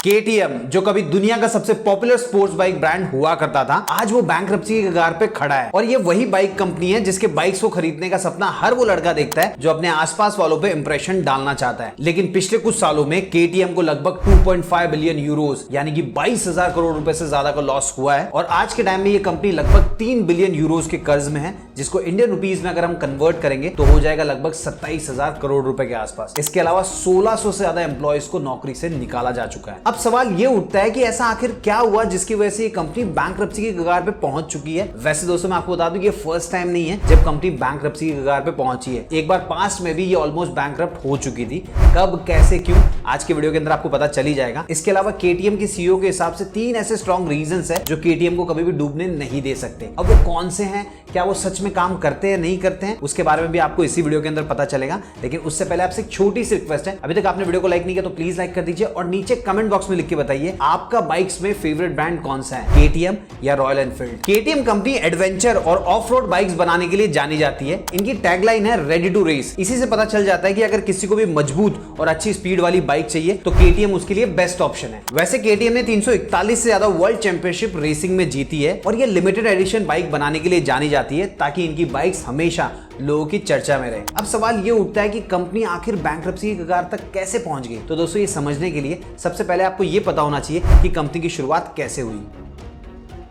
KTM जो कभी दुनिया का सबसे पॉपुलर स्पोर्ट्स बाइक ब्रांड हुआ करता था, आज वो बैंकरप्सी के कगार पे खड़ा है। और ये वही बाइक कंपनी है जिसके बाइक्स को खरीदने का सपना हर वो लड़का देखता है जो अपने आसपास वालों पे इंप्रेशन डालना चाहता है। लेकिन पिछले कुछ सालों में KTM को लगभग 2.5 बिलियन यूरोस यानी कि 22,000 करोड़ रुपए से ज्यादा का लॉस हुआ है। और आज के टाइम में ये कंपनी लगभग 3 बिलियन यूरोस के कर्ज में है, जिसको इंडियन रुपीज में अगर हम कन्वर्ट करेंगे तो हो जाएगा लगभग 27,000 करोड़ रुपए के आसपास। इसके अलावा 1600 से ज्यादा एम्प्लॉयज को नौकरी से निकाला जा चुका है। अब सवाल ये उठता है कि ऐसा आखिर क्या हुआ जिसकी वजह से ये कंपनी बैंकरप्सी की कगार पे पहुंच चुकी है। वैसे दोस्तों मैं आपको बता दूं कि ये फर्स्ट टाइम नहीं है जब कंपनी बैंकरप्सी की कगार पे पहुंची है। एक बार पास्ट में भी ये ऑलमोस्ट बैंकरप्ट हो चुकी थी। कब, कैसे, क्यों, आज के वीडियो के अंदर आपको पता चल ही जाएगा। इसके अलावा KTM के सीईओ के हिसाब से 3 ऐसे स्ट्रॉन्ग रीजंस है जो KTM को कभी भी डूबने नहीं दे सकते। अब वो कौन से हैं, क्या वो सच में काम करते हैं, नहीं करते हैं, उसके बारे में भी आपको इसी वीडियो के अंदर पता चलेगा। लेकिन उससे पहले आपसे एक छोटी सी रिक्वेस्ट है, अभी तक आपने वीडियो को लाइक नहीं किया तो प्लीज लाइक कर दीजिए और नीचे कमेंट बॉक्स में लिख के बताइए आपका बाइक्स में फेवरेट ब्रांड कौन सा है, KTM या royal Enfield. KTM company adventure और ऑफ रोड बाइक्स बनाने के लिए जानी जाती है। इनकी टैगलाइन है रेडी टू रेस। इसी से पता चल जाता है कि अगर किसी को भी मजबूत और अच्छी स्पीड वाली बाइक चाहिए तो KTM उसके लिए बेस्ट ऑप्शन है। वैसे KTM ने 341 से ज्यादा वर्ल्ड चैंपियनशिप रेसिंग में जीती है और ये लिमिटेड एडिशन बाइक बनाने के लिए जानी जाती है ताकि इनकी बाइक्स हमेशा लोगों की चर्चा में रहे। अब सवाल ये उठता है कि कंपनी आखिर बैंकरप्सी की कगार तक कैसे पहुंच गई। तो दोस्तों ये समझने के लिए सबसे पहले आपको ये पता होना चाहिए कि कंपनी की शुरुआत कैसे हुई।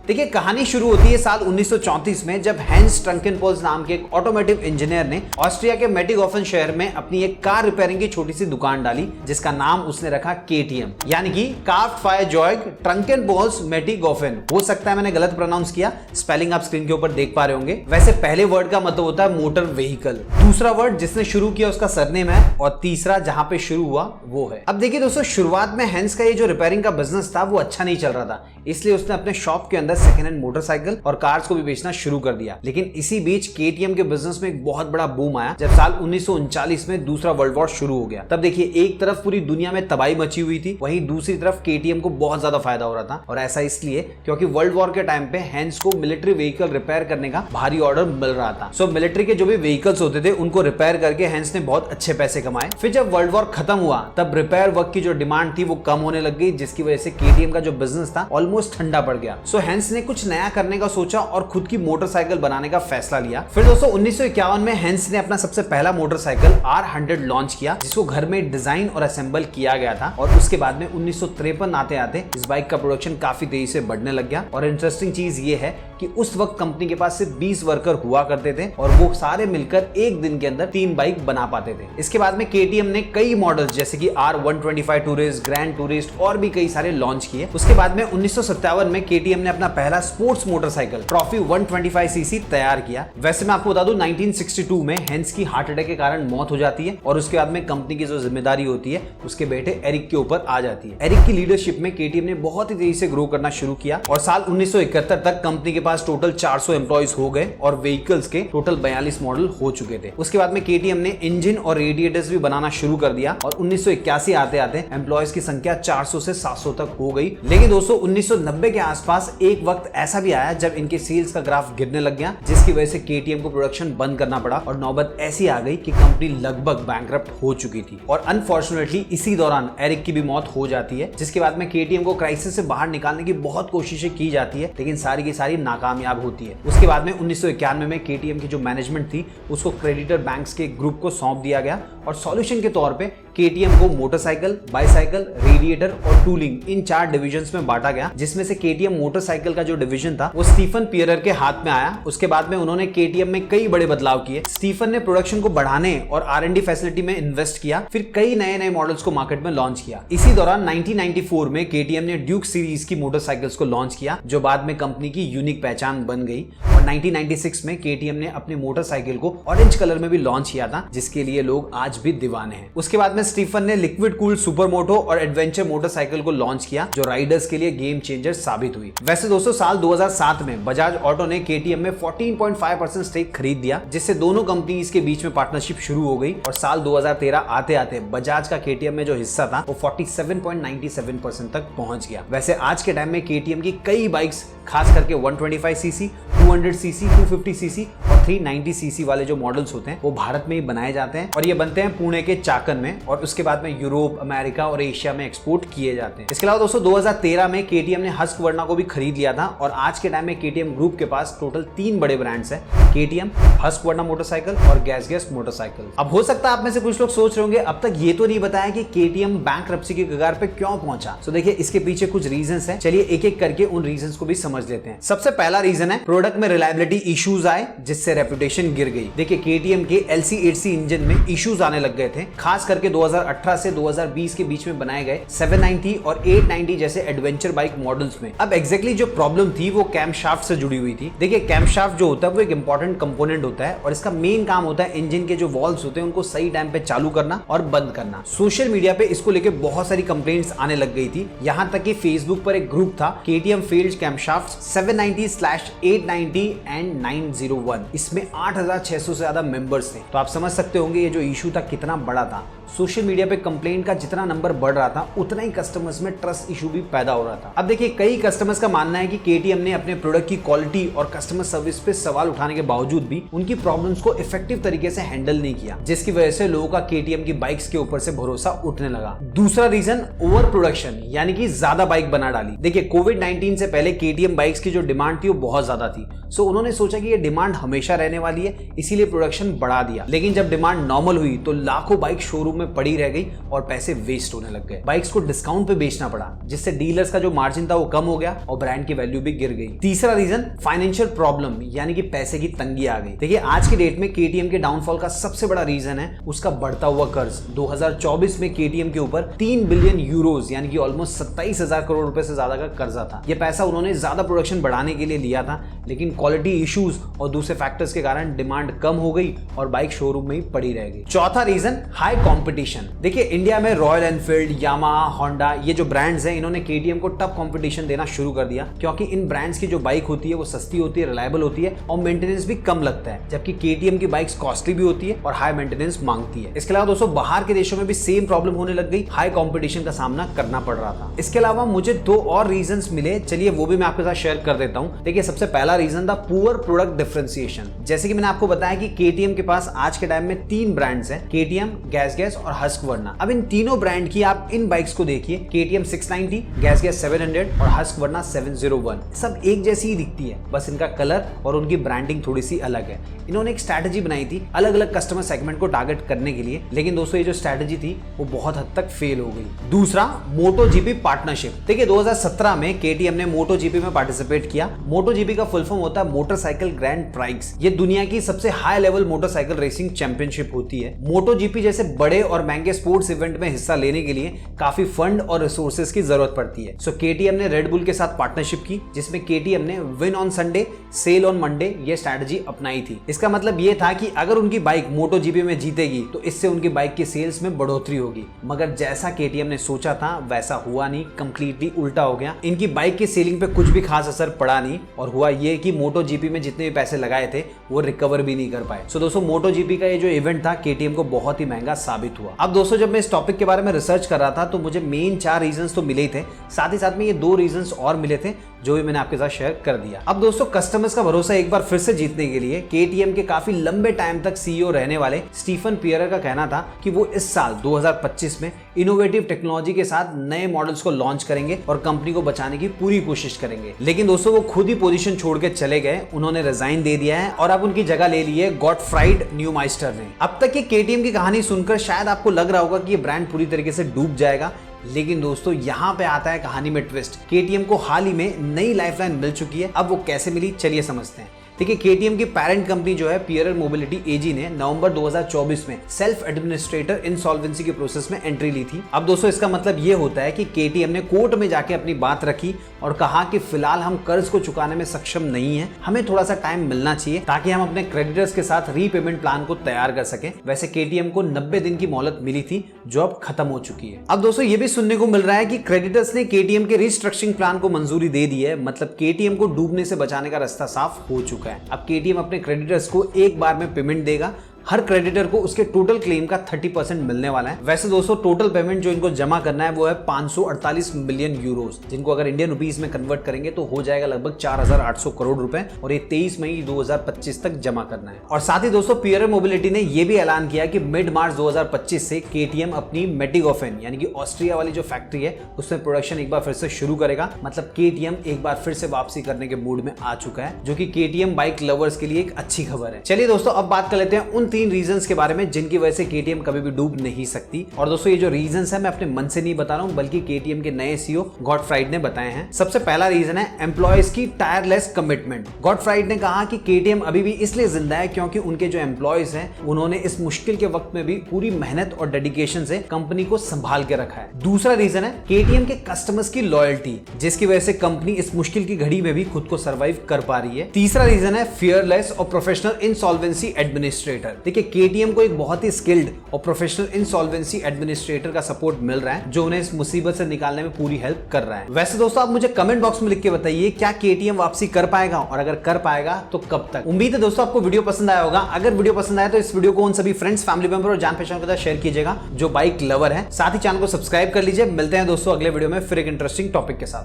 देखिए कहानी शुरू होती है साल 1934 में जब हैंस ट्रंकेनपोल्स नाम के एक ऑटोमोटिव इंजीनियर ने ऑस्ट्रिया के मेटिगोफन शहर में अपनी एक कार रिपेयरिंग की छोटी सी दुकान डाली जिसका नाम उसने रखा KTM यानी कि कार्फ्ट फायर जॉयग ट्रंकेनपोल्स मेटिगोफन। हो सकता है मैंने गलत प्रोनाउंस किया, स्पेलिंग आप स्क्रीन के ऊपर देख पा रहे होंगे। वैसे पहले वर्ड का मतलब होता है मोटर व्हीकल, दूसरा वर्ड जिसने शुरू किया उसका सरनेम है और तीसरा जहां पे शुरू हुआ वो है। अब देखिए दोस्तों शुरुआत में हैंस का ये जो रिपेयरिंग का बिजनेस था वो अच्छा नहीं चल रहा था, इसलिए उसने अपने शॉप के अंदर सेकेंड हैंड मोटरसाइकिल और कार्स को भी बेचना शुरू कर दिया। लेकिन इसी बीच KTM के बिजनेस में एक बहुत बड़ा बूम आया जब साल 1939 में दूसरा वर्ल्ड वॉर शुरू हो गया। तब देखिए एक तरफ पूरी दुनिया में तबाही मची हुई थी, वहीं दूसरी तरफ KTM को बहुत ज्यादा फायदा हो रहा था। और ऐसा इसलिए क्योंकि वर्ल्ड वॉर के टाइम पे हैंस को मिलिट्री व्हीकल रिपेयर करने का भारी ऑर्डर मिल रहा था। सो मिलिट्री के जो भी व्हीकल्स होते थे उनको रिपेयर करके हैंस ने बहुत अच्छे पैसे कमाए। फिर जब वर्ल्ड वॉर खत्म हुआ तब रिपेयर वर्क की जो डिमांड थी वो कम होने लग गई, जिसकी वजह से KTM का जो बिजनेस था ऑलमोस्ट ठंडा पड़ गया। सो हैंस ने कुछ नया करने का सोचा और खुद की मोटरसाइकिल बनाने का फैसला लिया। फिर दोस्तों 1951 में हैंस ने अपना सबसे पहला मोटरसाइकिल R100 लॉन्च किया जिसको घर में डिजाइन और असेंबल किया गया था। और उसके बाद में 1953 आते आते इस बाइक का प्रोडक्शन काफी तेजी से बढ़ने लग गया। और इंटरेस्टिंग चीज ये है कि उस वक्त कंपनी के पास सिर्फ 20 वर्कर हुआ करते थे और वो सारे मिलकर एक दिन के अंदर 3 बाइक बना पाते थे। इसके बाद में KTM ने कई मॉडल्स जैसे कि R125 टूरिस्ट, ग्रैंड टूरिस्ट और भी कई सारे लॉन्च किए। उसके बाद में 1957 में KTM ने अपना पहला स्पोर्ट्स मोटरसाइकिल ट्रॉफी 125cc तैयार किया। वैसे मैं आपको बता दूं 1962 में हैंस की हार्ट अटैक के कारण मौत हो जाती है और उसके बाद में कंपनी की जो जिम्मेदारी होती है उसके बेटे एरिक के ऊपर आ जाती है। एरिक की लीडरशिप में KTM ने बहुत ही तेजी से ग्रो करना शुरू किया और साल 1971 तक कंपनी के पास टोटल 400 एम्प्लॉइज हो गए और व्हीकल्स के टोटल 42 मॉडल हो चुके थे। उसके बाद में KTM ने इंजन और रेडिएटर्स भी बनाना शुरू कर दिया और 1981 आते आते एम्प्लॉइज की संख्या 400 से 700 तक हो गई। लेकिन दोस्तों 1990 के आसपास एक वक्त ऐसा भी आया जब इनके सेल्स का ग्राफ गिरने लग गया, जिसकी वजह से KTM को प्रोडक्शन बंद करना पड़ा और नौबत ऐसी आ गई कि कंपनी लगभग बैंकरप्ट हो चुकी थी। और अनफॉर्चुनेटली इसी दौरान एरिक की भी मौत हो जाती है, जिसके बाद में KTM को क्राइसिस से बाहर निकालने की बहुत कोशिशें की जाती है लेकिन सारी की सारी नाकामयाब होती है। उसके बाद में 1991 में KTM की जो मैनेजमेंट थी उसको क्रेडिटर बैंक्स के ग्रुप को सौंप दिया गया और सॉल्यूशन के तौर पे KTM को मोटरसाइकिल, बाइसाइकिल, रेडिएटर और टूलिंग इन 4 डिविजन्स में बांटा गया, जिसमें से KTM मोटरसाइकिल का जो डिवीजन था वो स्टीफन पियरर के हाथ में आया। उसके बाद में उन्होंने KTM में कई बड़े बदलाव किए। स्टीफन ने प्रोडक्शन को बढ़ाने और R&D फैसिलिटी में इन्वेस्ट किया, फिर कई नए मॉडल्स को मार्केट में लॉन्च किया। इसी दौरान 1994 में KTM ने ड्यूक सीरीज की मोटरसाइकिल्स को लॉन्च किया जो बाद में कंपनी की यूनिक पहचान बन गई। और 1996 में KTM ने अपने मोटरसाइकिल को ऑरेंज कलर में भी लॉन्च किया था, जिसके लिए लोग आज भी दीवाने हैं। उसके बाद में स्टीफन ने लिक्विड कूल सुपर मोटो और एडवेंचर मोटरसाइकिल को लॉन्च किया जो राइडर्स के लिए गेम चेंजर साबित हुई। वैसे दोस्तों साल 2007 में बजाज ऑटो ने KTM में 14.5% स्टेक खरीद दिया, जिससे दोनों कंपनीज के बीच में पार्टनरशिप शुरू हो गई। और साल 2013 आते आते बजाज का KTM में जो हिस्सा था वो 47.97% तक पहुंच गया। वैसे आज के टाइम में KTM की कई बाइक्स खास करके 125cc, 200cc, 250cc और 390 सीसी वाले जो मॉडल्स होते हैं वो भारत में ही बनाए जाते हैं और ये बनते हैं पुणे के चाकन में और उसके बाद में यूरोप, अमेरिका और एशिया में एक्सपोर्ट किए जाते हैं। इसके अलावा दोस्तों 2013 में केटीएम ने हस्कवर्ना को भी खरीद लिया था और आज के टाइम में केटीएम ग्रुप के पास टोटल 3 बड़े ब्रांड्स हैं, केटीएम, हस्कवर्ना मोटरसाइकिल और गैस मोटरसाइकिल। अब हो सकता है आप में से कुछ लोग सोच रहे होंगे अब तक ये तो नहीं बताया कि केटीएम बैंकरप्सी की कगार पे क्यों पहुंचा। तो देखिए इसके पीछे कुछ रीजंस हैं, चलिए एक एक करके उन रीजंस को भी समझ लेते हैं। सबसे पहला रीजन है प्रोडक्ट में रिलायबिलिटी इश्यूज आए जिससे रेपुटेशन गिर गई। देखिए केटीएम के LC8C इंजन में इश्यूज आने लग गए थे, खास करके 2018 से 2020 के बीच में बनाए गए 790 और 890 जैसे एडवेंचर बाइक मॉडल्स में। अब एग्जैक्टली जो प्रॉब्लम थी वो कैमशाफ्ट से जुड़ी हुई थी। देखिए कैमशाफ्ट जो होता है वो एक इंपॉर्टेंट कंपोनेंट होता है और इसका मेन काम होता है इंजन के जो वॉल्व्स होते हैं उनको सही टाइम पे चालू करना और बंद करना। सोशल मीडिया पे इसको लेके बहुत सारी कंप्लेंट्स आने लग गई थी, यहां तक कि फेसबुक पर एक ग्रुप था केटीएम फील्ड कैमशाफ्ट 790/890 एंड 901। इसमें 8600 से ज्यादा मेंबर्स थे। तो आप समझ सकते होंगे ये जो इशू था कितना बड़ा था। सोशल मीडिया पे कंप्लेंट का जितना नंबर बढ़ रहा था उतना ही कस्टमर्स में ट्रस्ट इशू भी पैदा हो रहा था। अब देखिए कई कस्टमर्स का मानना है कि केटीएम ने अपने प्रोडक्ट की क्वालिटी और कस्टमर सर्विस पे सवाल उठाने के बावजूद भी उनकी प्रॉब्लम्स को इफेक्टिव तरीके से हैंडल नहीं किया, जिसकी वजह से लोगों का केटीएम की बाइक्स के ऊपर से भरोसा उठने लगा। दूसरा रीजन ओवर प्रोडक्शन, यानी कि ज्यादा बाइक बना डाली। देखिए कोविड-19 से पहले केटीएम बाइक्स की जो डिमांड थी वो बहुत ज्यादा थी, सो उन्होंने सोचा कि ये डिमांड हमेशा रहने वाली है, इसीलिए प्रोडक्शन बढ़ा दिया। लेकिन जब डिमांड नॉर्मल हुई तो लाखों बाइक शोरूम में पड़ी रह गई और पैसे वेस्ट होने लग गए। बाइक्स को डिस्काउंट पे बेचना पड़ा, जिससे डीलर्स का जो मार्जिन था वो कम हो गया और ब्रांड की वैल्यू भी गिर गई। तीसरा रीजन फाइनेंशियल प्रॉब्लम, यानी कि पैसे की तंगी आ गई। देखिए आज की डेट में केटीएम के डाउनफॉल का सबसे बड़ा रीजन है उसका बढ़ता हुआ कर्ज। 2024 में केटीएम के ऊपर 3 बिलियन यूरोज यानी कि ऑलमोस्ट 27,000 करोड़ रुपए से ज्यादा का कर्जा था। यह पैसा उन्होंने ज्यादा प्रोडक्शन बढ़ाने के लिए लिया था, लेकिन क्वालिटी इश्यूज और दूसरे फैक्टर्स के कारण डिमांड कम हो गई और बाइक शोरूम में ही पड़ी रह गई। चौथा रीजन हाई कंपटीशन। देखिए इंडिया में रॉयल एनफील्ड, यामाहा, होंडा ये जो ब्रांड्स हैं इन्होंने केटीएम को टफ कंपटीशन देना शुरू कर दिया, क्योंकि इन ब्रांड्स की जो बाइक होती है वो सस्ती होती है, रिलायबल होती है और मेंटेनेंस भी कम लगता है, जबकि केटीएम की बाइक्स कॉस्टली भी होती है और हाई मेंटेनेंस मांगती है। इसके अलावा दोस्तों बाहर के देशों में भी सेम प्रॉब्लम होने लग गई, हाई कंपटीशन का सामना करना पड़ रहा था। इसके अलावा मुझे 2 और रीजंस मिले, चलिए वो भी मैं आपके साथ शेयर कर देता हूं। देखिए सबसे पहला रीजन था पुअर प्रोडक्ट डिफरेंशिएशन। जैसे कि मैंने आपको बताया कि केटीएम के पास आज के टाइम में 3 ब्रांड्स हैं, केटीएम, गैस और हस्कवर्ना। अब इन तीनों ब्रांड की आप इन बाइक्स को देखिए, केटीएम 690, गैस 700 और हस्कवर्ना 701, सब एक जैसी ही दिखती है, बस इनका कलर और उनकी ब्रांडिंग थोड़ी सी अलग है। इन्होंने एक स्ट्रैटेजी बनाई थी अलग अलग कस्टमर सेगमेंट को टारगेट करने के लिए, लेकिन दोस्तों ये जो स्ट्रैटेजी थी वो बहुत हद तक फेल हो गई। दूसरा मोटोजीपी पार्टनरशिप। देखिए 2017 में केटीएम ने मोटोजीपी में पार्टिसिपेट किया। मोटोजीपी का फुल फॉर्म होता है मोटरसाइकिल ग्रैंड प्राइक्स। ये दुनिया की सबसे high level motorcycle racing championship होती है। मोटोजीपी जैसे बड़े और महंगे स्पोर्ट्स इवेंट में हिस्सा लेने के लिए काफी फंड और रिसोर्सेज की जरूरत पड़ती है। सो केटीएम ने रेड बुल के साथ पार्टनरशिप की, जिसमें केटीएम ने win on Sunday, sell on Monday ये स्ट्रैटेजी अपनाई थी। इसका मतलब ये था कि अगर उनकी बाइक मोटोजीपी में जीतेगी तो इससे उनकी बाइक की सेल्स में बढ़ोतरी होगी। मगर जैसा केटीएम ने सोचा था वैसा हुआ नहीं, कंप्लीटली उल्टा हो गया। इनकी बाइक की सेलिंग पे कुछ भी खास असर पड़ा नहीं और हुआ ये कि मोटोजीपी में जितने भी पैसे लगाए थे वो रिकवर भी नहीं कर पाए। सो दोस्तों मोटोजीपी का ये जो इवेंट था केटीएम को बहुत ही महंगा साबित हुआ। अब दोस्तों जब मैं इस टॉपिक के बारे में रिसर्च कर रहा था तो मुझे मेन 4 रीजंस तो मिले ही थे, साथ ही साथ में ये 2 रीजंस और मिले थे जो भी मैंने आपके साथ शेयर कर दिया। अब दोस्तों कस्टमर्स का भरोसा एक बार फिर से जीतने के लिए केटीएम के काफी लंबे टाइम तक सीईओ रहने वाले स्टीफन पियरर का कहना था कि वो इस साल 2025 में इनोवेटिव टेक्नोलॉजी के साथ नए मॉडल्स को लॉन्च करेंगे और कंपनी को बचाने की पूरी कोशिश करेंगे। लेकिन दोस्तों वो खुद ही पोजीशन छोड़ के चले गए, उन्होंने रिजाइन दे दिया है और अब उनकी जगह ले ली है गॉटफ्राइड न्यूमाइस्टर ने। अब तक की केटीएम की कहानी सुनकर शायद आपको लग रहा होगा कि ये ब्रांड पूरी तरीके से डूब जाएगा, लेकिन दोस्तों यहाँ पे आता है कहानी में ट्विस्ट। केटीएम को हाल ही में नई लाइफलाइन मिल चुकी है, अब वो कैसे मिली चलिए समझते हैं। देखिए केटीएम की पेरेंट कंपनी जो है पियरर मोबिलिटी एजी ने नवंबर 2024 में सेल्फ एडमिनिस्ट्रेटर इंसॉल्वेंसी के प्रोसेस में एंट्री ली थी। अब दोस्तों इसका मतलब ये होता है कि केटीएम ने कोर्ट में जाके अपनी बात रखी और कहा कि फिलहाल हम कर्ज को चुकाने में सक्षम नहीं है, हमें थोड़ा सा टाइम मिलना चाहिए ताकि हम अपने क्रेडिटर्स के साथ रीपेमेंट प्लान को तैयार कर सकें। वैसे केटीएम को 90 दिन की मोहलत मिली थी जो अब खत्म हो चुकी है। अब दोस्तों ये भी सुनने को मिल रहा है कि क्रेडिटर्स ने केटीएम के रिस्ट्रक्चरिंग प्लान को मंजूरी दे दी है, मतलब केटीएम को डूबने से बचाने का रास्ता साफ हो चुका है। अब केटीएम अपने क्रेडिटर्स को एक बार में पेमेंट देगा, हर क्रेडिटर को उसके टोटल क्लेम का 30% मिलने वाला है। वैसे दोस्तों टोटल पेमेंट जो इनको जमा करना है वो है 548 मिलियन यूरोस, जिनको अगर इंडियन रुपीस में कन्वर्ट करेंगे तो हो जाएगा लगभग 4800 करोड़ रुपए, और ये 23 मई 2025 तक जमा करना है। और साथ ही दोस्तों पियरर मोबिलिटी ने यह भी ऐलान किया कि मिड मार्च 2025 से केटीएम अपनी मेटिगोफेन यानी कि ऑस्ट्रिया वाली जो फैक्ट्री है उसमें प्रोडक्शन एक बार फिर से शुरू करेगा। मतलब केटीएम एक बार फिर से वापसी करने के मूड में आ चुका है, जो कि केटीएम बाइक लवर्स के लिए एक अच्छी खबर है। चलिए दोस्तों अब बात कर लेते हैं उन 3 रीजंस के बारे में जिनकी वजह से केटीएम कभी भी डूब नहीं सकती। और दोस्तों ये जो रीजंस है मैं अपने मन से नहीं बता रहा हूं, बल्कि केटीएम के नए सीईओ गॉटफ्राइड ने बताए हैं। सबसे पहला रीजन है एम्प्लॉयज की टायरलेस कमिटमेंट। गॉटफ्राइड ने कहा कि केटीएम अभी भी इसलिए जिंदा है क्योंकि उनके जो एम्प्लॉयज हैं उन्होंने इस मुश्किल के वक्त में भी पूरी मेहनत और डेडिकेशन से कंपनी को संभाल के रखा है। दूसरा रीजन है केटीएम के कस्टमर्स की लॉयल्टी, जिसकी वजह से कंपनी इस मुश्किल की घड़ी में भी खुद को सर्वाइव कर पा रही है। तीसरा रीजन है फियरलेस और प्रोफेशनल इंसॉल्वेंसी एडमिनिस्ट्रेटर। देखिए केटीएम को एक बहुत ही स्किल्ड और प्रोफेशनल इंसॉल्वेंसी एडमिनिस्ट्रेटर का सपोर्ट मिल रहा है, जो उन्हें इस मुसीबत से निकालने में पूरी हेल्प कर रहा है। वैसे दोस्तों आप मुझे कमेंट बॉक्स में लिख के बताइए क्या केटीएम वापसी कर पाएगा, और अगर कर पाएगा तो कब तक। उम्मीद है दोस्तों आपको वीडियो पसंद आया होगा। अगर वीडियो पसंद आया तो इस वीडियो को उन सभी फ्रेंड्स, फैमिली मेंबर और जान पहचान के साथ शेयर कीजिएगा जो बाइक लवर है। साथ ही चैनल को सब्सक्राइब कर लीजिए। मिलते हैं दोस्तों अगले वीडियो में फिर एक इंटरेस्टिंग टॉपिक के साथ।